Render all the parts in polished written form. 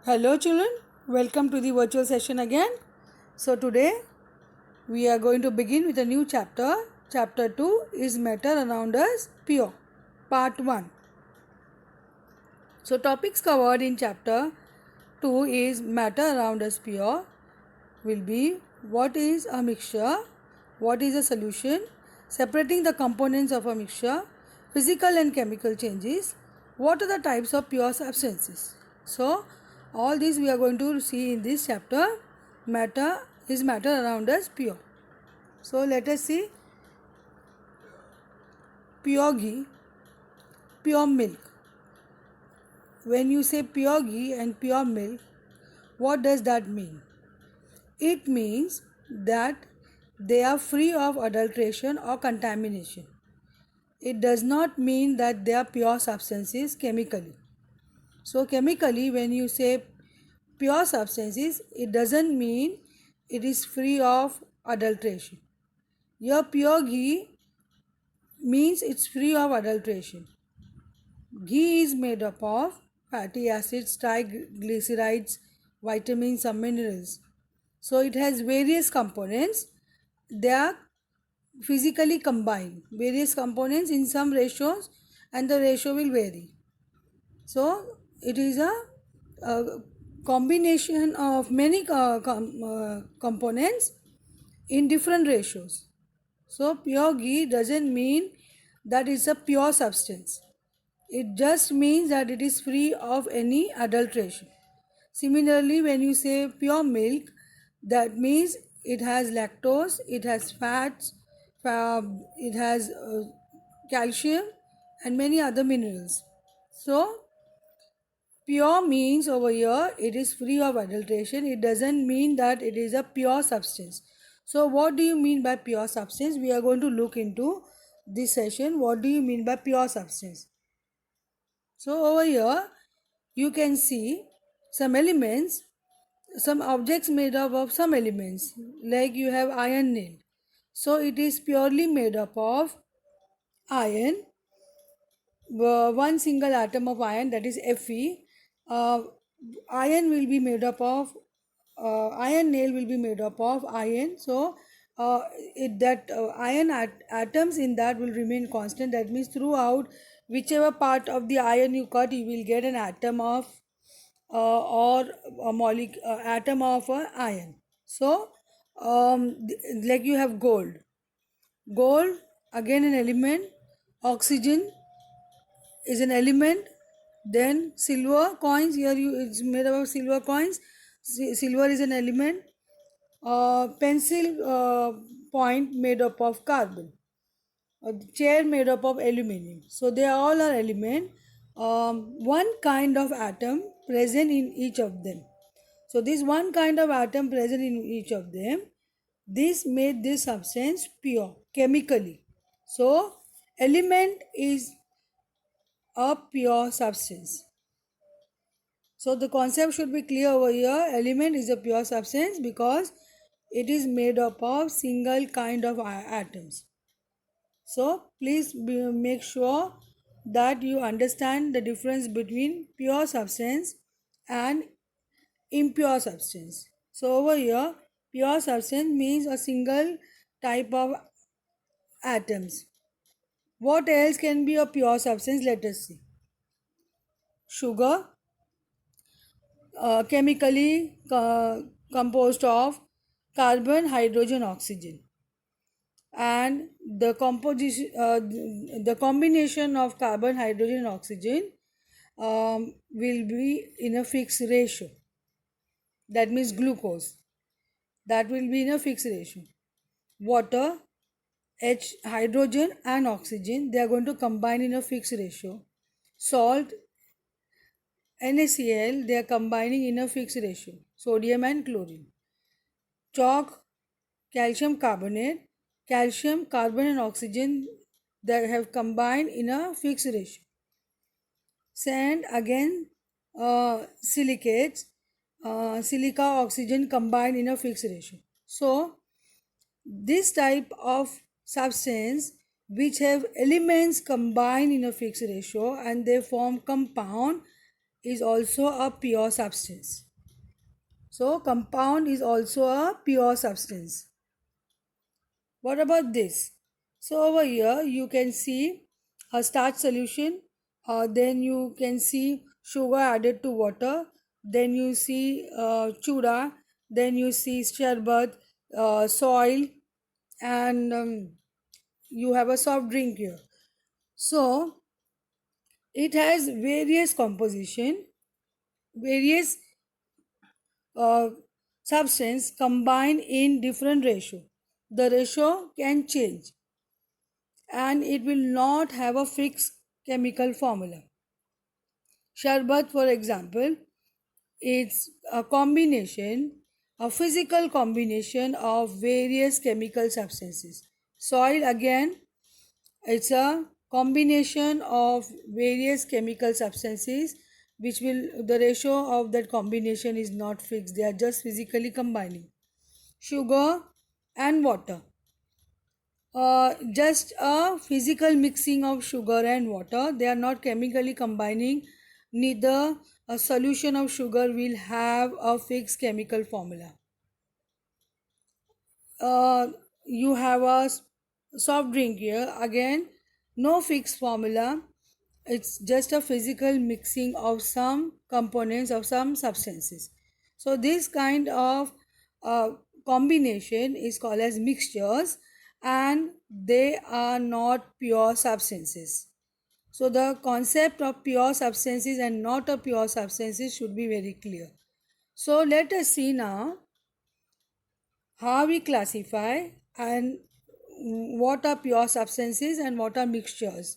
Hello children, welcome to the virtual session again. So today we are going to begin with a new chapter. Chapter 2 is matter around us pure. Part 1. So topics covered in chapter 2 is matter around us pure will be what is a mixture, what is a solution, separating the components of a mixture, physical and chemical changes, what are the types of pure substances. So all these we are going to see in this chapter. Matter is matter around us pure. So let us see pure ghee, pure milk. When you say pure ghee and pure milk, what does that mean? It means that they are free of adulteration or contamination. It does not mean that they are pure substances chemically. So chemically, when you say pure substances, it doesn't mean it is free of adulteration. Your pure ghee means it's free of adulteration. Ghee is made up of fatty acids, triglycerides, vitamins, some minerals. So it has various components. They are physically combined. Various components in some ratios and the ratio will vary. So it is a combination of many components in different ratios. So pure ghee doesn't mean that it's a pure substance. It just means that it is free of any adulteration. Similarly, when you say pure milk, that means it has lactose, it has fats, it has calcium and many other minerals. So pure means over here it is free of adulteration. It doesn't mean that it is a pure substance. So what do you mean by pure substance? We are going to look into this session. What do you mean by pure substance? So over here you can see some elements, some objects made up of some elements, like you have iron nail. So it is purely made up of iron, one single atom of iron, that is Fe. uh, Iron will be made up of iron nail will be made up of iron. So that iron atoms in that will remain constant. That means throughout whichever part of the iron you cut, you will get an atom of or a atom of iron. So like you have gold, again an element. Oxygen is an element. Then silver coins, here it's made up of silver coins. Silver is an element. Pencil point made up of carbon. A chair made up of aluminum. So they all are element. One kind of atom present in each of them. So this one kind of atom present in each of them, this made this substance pure chemically. So element is a pure substance. So the concept should be clear over here. Element is a pure substance because it is made up of single kind of atoms. So please make sure that you understand the difference between pure substance and impure substance. So over here, pure substance means a single type of atoms. What else can be a pure substance? Let us see. Sugar, chemically composed of carbon, hydrogen, oxygen, and the combination of carbon, hydrogen, oxygen will be in a fixed ratio. That means glucose. That will be in a fixed ratio. Water, H, hydrogen and oxygen, they are going to combine in a fixed ratio. Salt, NaCl, they are combining in a fixed ratio. Sodium and chlorine. Chalk, calcium carbonate, calcium, carbon and oxygen, they have combined in a fixed ratio. Sand, again silicates, silica, oxygen combined in a fixed ratio. So this type of substance which have elements combined in a fixed ratio and they form compound, is also a pure substance. So compound is also a pure substance. What about this? So over here you can see a starch solution, then you can see sugar added to water, then you see chuda, then you see sharbat, soil, and you have a soft drink here. So it has various composition, various uh, substance combined in different ratio. The ratio can change and it will not have a fixed chemical formula. Sharbat, for example, it's a combination, a physical combination of various chemical substances. Soil, again, it's a combination of various chemical substances which will, the ratio of that combination is not fixed, they are just physically combining. Sugar and water, just a physical mixing of sugar and water, they are not chemically combining, neither a solution of sugar will have a fixed chemical formula. You have a soft drink here, again no fixed formula, it's just a physical mixing of some components of some substances. So this kind of uh, combination is called as mixtures, and they are not pure substances. So the concept of pure substances and not a pure substances should be very clear. So let us see now how we classify and what are pure substances and what are mixtures.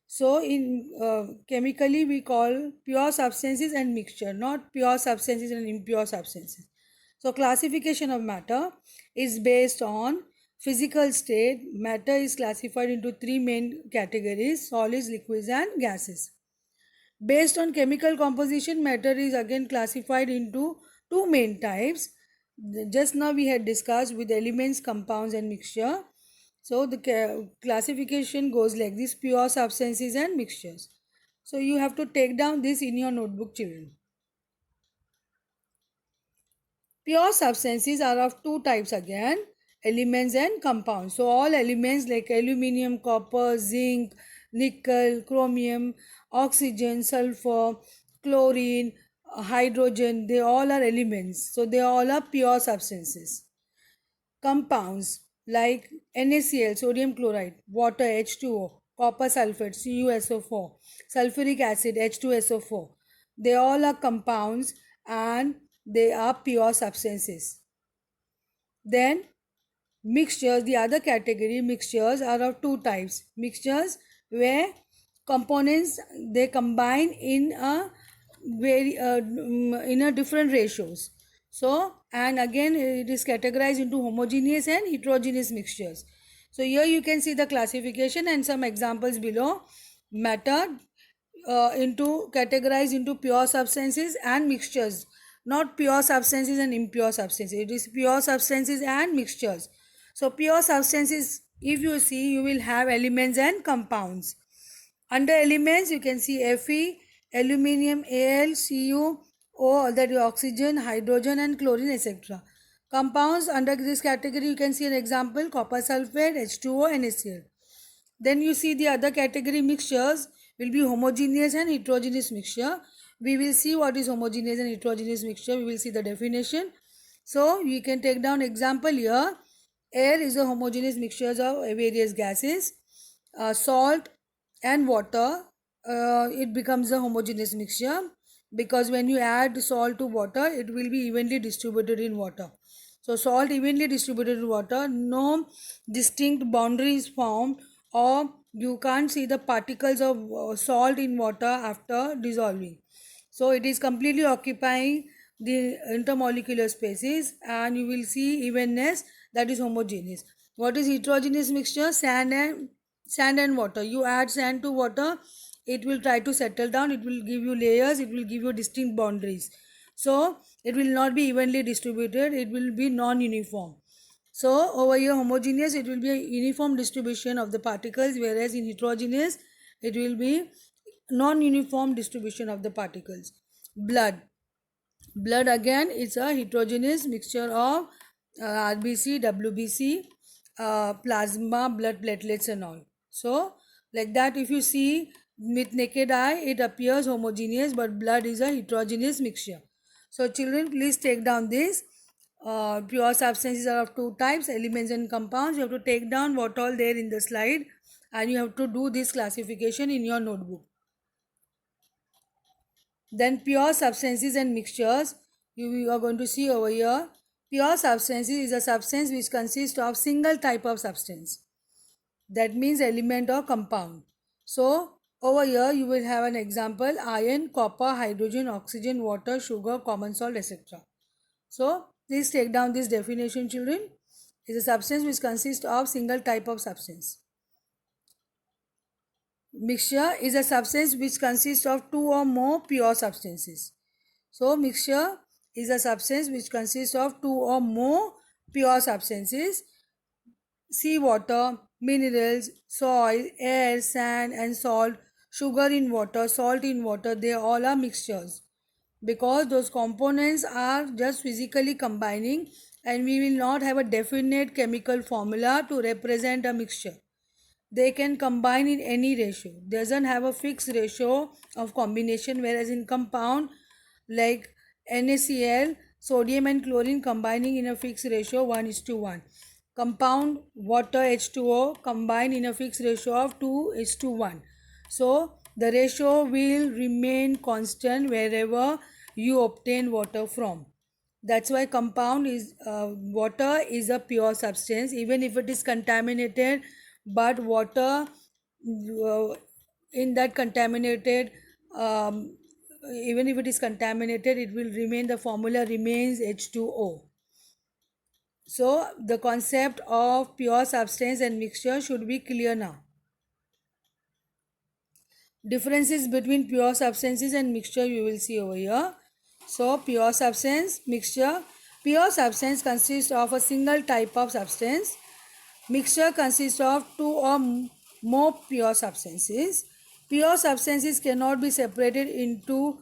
So in chemically we call pure substances and mixture, not pure substances and impure substances. So classification of matter is based on physical state. Matter is classified into three main categories: solids, liquids and gases. Based on chemical composition, matter is again classified into two main types. Just now we had discussed with elements, compounds and mixture. So the classification goes like this: pure substances and mixtures. So you have to take down this in your notebook, children. Pure substances are of two types again: elements and compounds. So all elements like aluminium, copper, zinc, nickel, chromium, oxygen, sulfur, chlorine, hydrogen, they all are elements. So they all are pure substances. Compounds like NaCl, sodium chloride, water, H2O, copper sulfate, CuSO4, sulfuric acid, H2SO4. They all are compounds and they are pure substances. Then mixtures, the other category, mixtures are of two types. Mixtures where components they combine in a very in a different ratios. So and again it is categorized into homogeneous and heterogeneous mixtures. So here you can see the classification and some examples below. Matter into categorized into pure substances and mixtures, not pure substances and impure substances, it is pure substances and mixtures. So pure substances, if you see, you will have elements and compounds. Under elements you can see Fe, aluminium, Al, Cu, O, that is oxygen, hydrogen and chlorine, etc. Compounds, under this category you can see an example: copper sulfate, H2O, NaCl. Then you see the other category, mixtures, will be homogeneous and heterogeneous mixture. We will see what is homogeneous and heterogeneous mixture. We will see the definition. So we can take down example here. Air is a homogeneous mixture of various gases. Salt and water, it becomes a homogeneous mixture, because when you add salt to water, it will be evenly distributed in water. So salt evenly distributed in water, no distinct boundaries formed, or you can't see the particles of salt in water after dissolving. So it is completely occupying the intermolecular spaces and you will see evenness, that is homogeneous. What is heterogeneous mixture? Sand and water. You add sand to water, it will try to settle down, it will give you layers, it will give you distinct boundaries. So it will not be evenly distributed, it will be non-uniform. So over here homogeneous, it will be a uniform distribution of the particles, whereas in heterogeneous it will be non-uniform distribution of the particles. Blood. Blood again is a heterogeneous mixture of RBC, WBC, plasma, blood platelets and all. So like that, if you see with naked eye, it appears homogeneous, but blood is a heterogeneous mixture. So children, please take down this. Pure substances are of two types, elements and compounds. You have to take down what all there in the slide, and you have to do this classification in your notebook. Then pure substances and mixtures, you are going to see over here. Pure substances is a substance which consists of single type of substance. That means element or compound. So over here you will have an example: iron, copper, hydrogen, oxygen, water, sugar, common salt, etc. So please take down this definition, children. Is a substance which consists of single type of substance. Mixture is a substance which consists of two or more pure substances. So mixture is a substance which consists of two or more pure substances. Seawater, minerals, soil, air, sand and salt, sugar in water, salt in water, they all are mixtures. Because those components are just physically combining, and we will not have a definite chemical formula to represent a mixture. They can combine in any ratio. Doesn't have a fixed ratio of combination, whereas in compound like NaCl, sodium and chlorine combining in a fixed ratio 1:1. Compound water H2O combine in a fixed ratio of 2:1. So the ratio will remain constant wherever you obtain water from. That's why compound is water is a pure substance, even if it is contaminated, but water in that contaminated, even if it is contaminated, it will remain, the formula remains H2O. So the concept of pure substance and mixture should be clear now. Differences between pure substances and mixture you will see over here. So pure substance, mixture. Pure substance consists of a single type of substance. Mixture consists of two or more pure substances. Pure substances cannot be separated into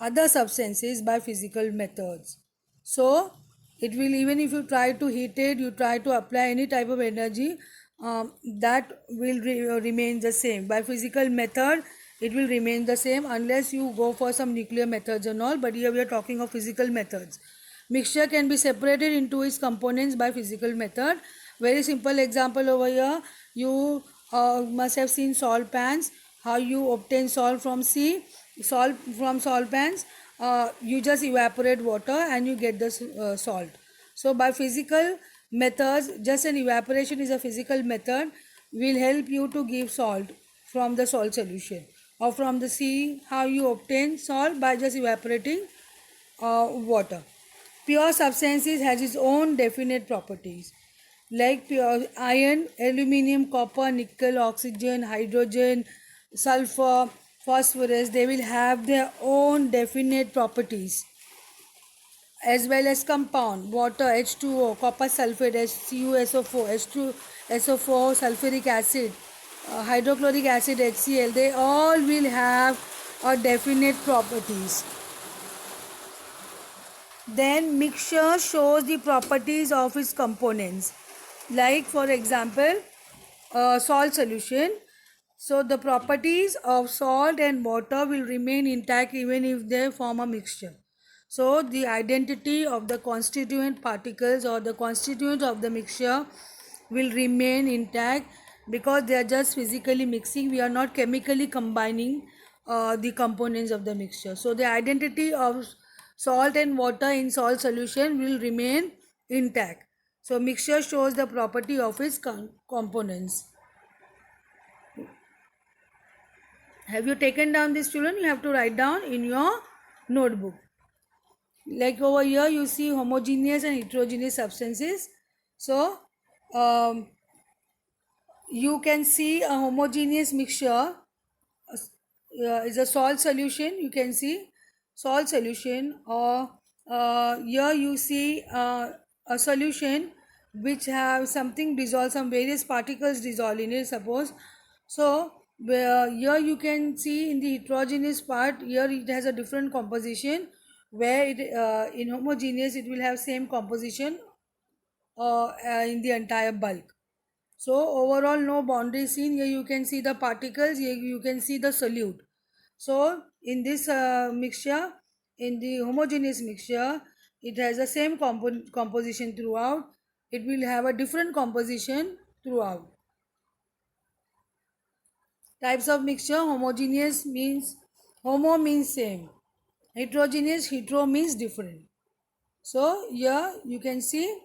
other substances by physical methods. So it will, even if you try to heat it, you try to apply any type of energy, that will remain the same. By physical method, it will remain the same unless you go for some nuclear methods and all, but here we are talking of physical methods. Mixture can be separated into its components by physical method. Very simple example over here. You must have seen salt pans. How you obtain salt from sea? Salt from salt pans. You just evaporate water and you get the salt. So by physical methods, just an evaporation is a physical method, will help you to give salt from the salt solution. Or from the sea, how you obtain salt? By just evaporating water. Pure substances has its own definite properties, like pure iron, aluminium, copper, nickel, oxygen, hydrogen, sulfur, phosphorus. They will have their own definite properties, as well as compound water H2O, copper sulfate HCuSO4, H2SO4, sulfuric acid, hydrochloric acid HCl. They all will have a definite properties. Then mixture shows the properties of its components. Like for example, salt solution. So the properties of salt and water will remain intact even if they form a mixture. So the identity of the constituent particles or the constituent of the mixture will remain intact because they are just physically mixing. We are not chemically combining the components of the mixture. So the identity of salt and water in salt solution will remain intact. So mixture shows the property of its components. Have you taken down this, children? You have to write down in your notebook. Like over here you see homogeneous and heterogeneous substances. So you can see a homogeneous mixture is a salt solution. You can see salt solution, or here you see a solution which have something dissolved, some various particles dissolved in it, suppose. So where here you can see in the heterogeneous part, here it has a different composition, where in homogeneous it will have same composition in the entire bulk. So overall no boundary seen. Here you can see the particles, here you can see the solute. So in this mixture, in the homogeneous mixture, it has the same composition throughout. It will have a different composition throughout. Types of mixture: homogeneous means, homo means same. Heterogeneous, hetero means different. So here you can see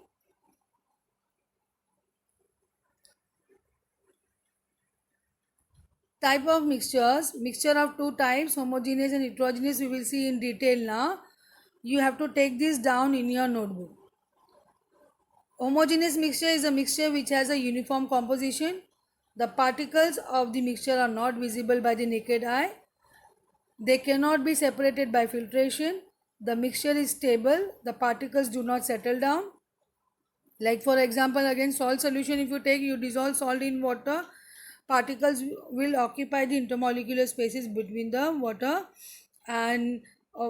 type of mixtures. Mixture of two types, homogeneous and heterogeneous, we will see in detail now. You have to take this down in your notebook. Homogeneous mixture is a mixture which has a uniform composition. The particles of the mixture are not visible by the naked eye. They cannot be separated by filtration. The mixture is stable. The particles do not settle down. Like for example, again salt solution, if you take, you dissolve salt in water, particles will occupy the intermolecular spaces between the water, and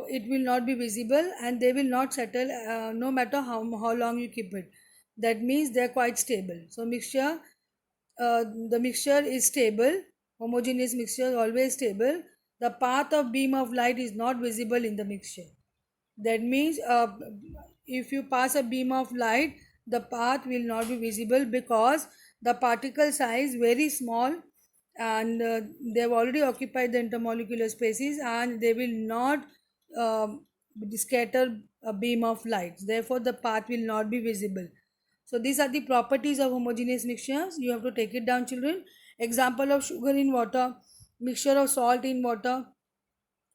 it will not be visible, and they will not settle no matter how long you keep it. That means they are quite stable. So mixture, the mixture is stable. Homogeneous mixture is always stable. The path of beam of light is not visible in the mixture. That means if you pass a beam of light, the path will not be visible because the particle size very small, and they have already occupied the intermolecular spaces, and they will not scatter a beam of light. Therefore, the path will not be visible. So these are the properties of homogeneous mixtures. You have to take it down, children. Example of sugar in water, mixture of salt in water,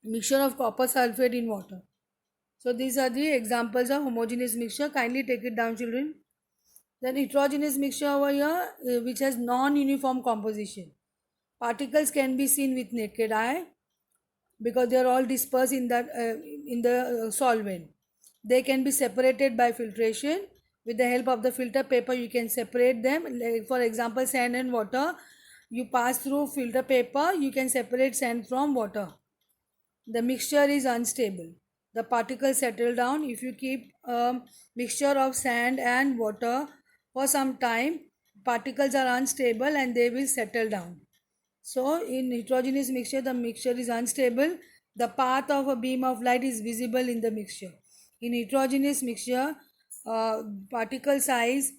mixture of copper sulfate in water. So these are the examples of homogeneous mixture. Kindly take it down, children. Then heterogeneous mixture over here, which has non-uniform composition. Particles can be seen with naked eye because they are all dispersed in the solvent. They can be separated by filtration. With the help of the filter paper, you can separate them. Like for example, sand and water. You pass through filter paper, you can separate sand from water. The mixture is unstable. The particles settle down. If you keep a mixture of sand and water for some time, particles are unstable and they will settle down. So in heterogeneous mixture, the mixture is unstable. The path of a beam of light is visible in the mixture. In heterogeneous mixture, particle size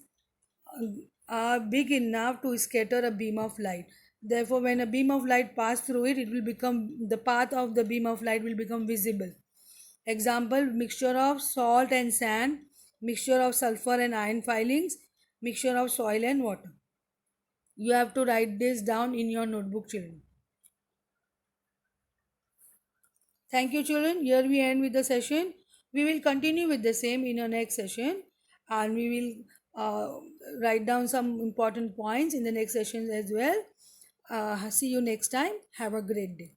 are big enough to scatter a beam of light. Therefore, when a beam of light pass through it, it will become, the path of the beam of light will become visible. Example: mixture of salt and sand, mixture of sulfur and iron filings, mixture of soil and water. You have to write this down in your notebook, children. Thank you, children. Here we end with the session. We will continue with the same in our next session, and we will write down some important points in the next session as well. See you next time. Have a great day.